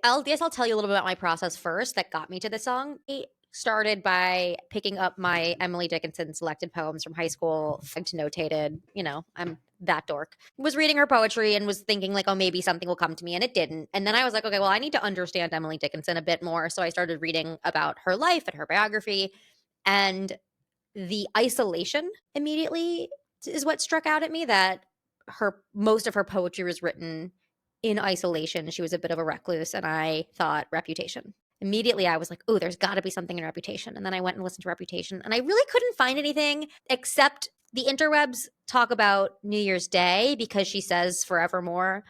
I'll tell you a little bit about my process first that got me to the song. I started by picking up my Emily Dickinson selected poems from high school, fagged, notated. I'm that dork. Was reading her poetry and was thinking like, oh, maybe something will come to me, and it didn't. And then I was like, okay, well, I need to understand Emily Dickinson a bit more. So I started reading about her life and her biography, and the isolation immediately is what struck out at me, that her most of her poetry was written in isolation. She was a bit of a recluse, and I thought Reputation. Immediately I was like, oh, there's got to be something in Reputation. And then I went and listened to Reputation, and I really couldn't find anything except the interwebs talk about New Year's Day because she says Forevermore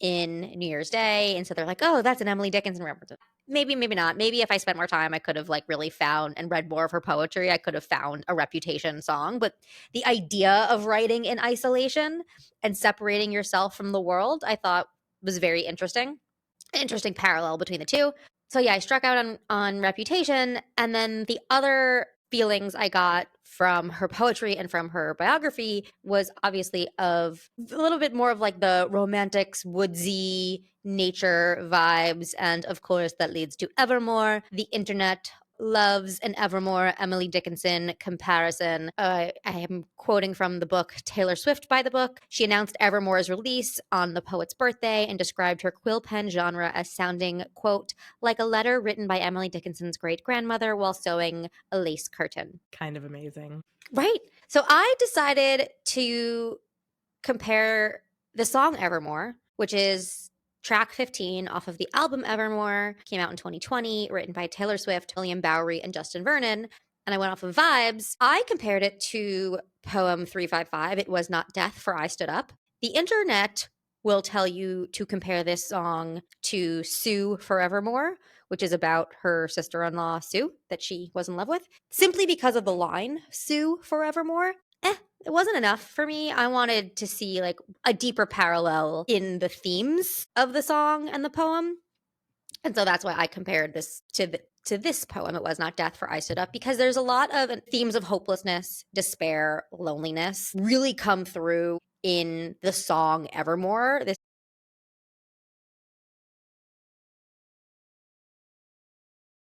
in New Year's Day. And so they're like, oh, that's an Emily Dickinson reference. Maybe, maybe not. Maybe if I spent more time, I could have like really found and read more of her poetry. I could have found a Reputation song. But the idea of writing in isolation and separating yourself from the world, I thought was very interesting. An interesting parallel between the two. So yeah, I struck out on Reputation. And then the other feelings I got from her poetry and from her biography was obviously of a little bit more of like the romantics, woodsy nature vibes. And of course, that leads to Evermore. The internet loves an Evermore Emily Dickinson comparison. I am quoting from the book Taylor Swift by the Book. She announced Evermore's release on the poet's birthday and described her quill pen genre as sounding, quote, like a letter written by Emily Dickinson's great-grandmother while sewing a lace curtain. Kind of amazing. Right. So I decided to compare the song Evermore, which is track 15 off of the album Evermore, came out in 2020, written by Taylor Swift, William Bowery, and Justin Vernon. And I went off of vibes. I compared it to poem 355, It Was Not Death, for I Stood Up. The internet will tell you to compare this song to Sue Forevermore, which is about her sister-in-law, Sue, that she was in love with, simply because of the line, Sue Forevermore. It wasn't enough for me. I wanted to see like a deeper parallel in the themes of the song and the poem. And so that's why I compared this to this poem, It Was Not Death, for I Stood Up, because there's a lot of themes of hopelessness, despair, loneliness really come through in the song Evermore. This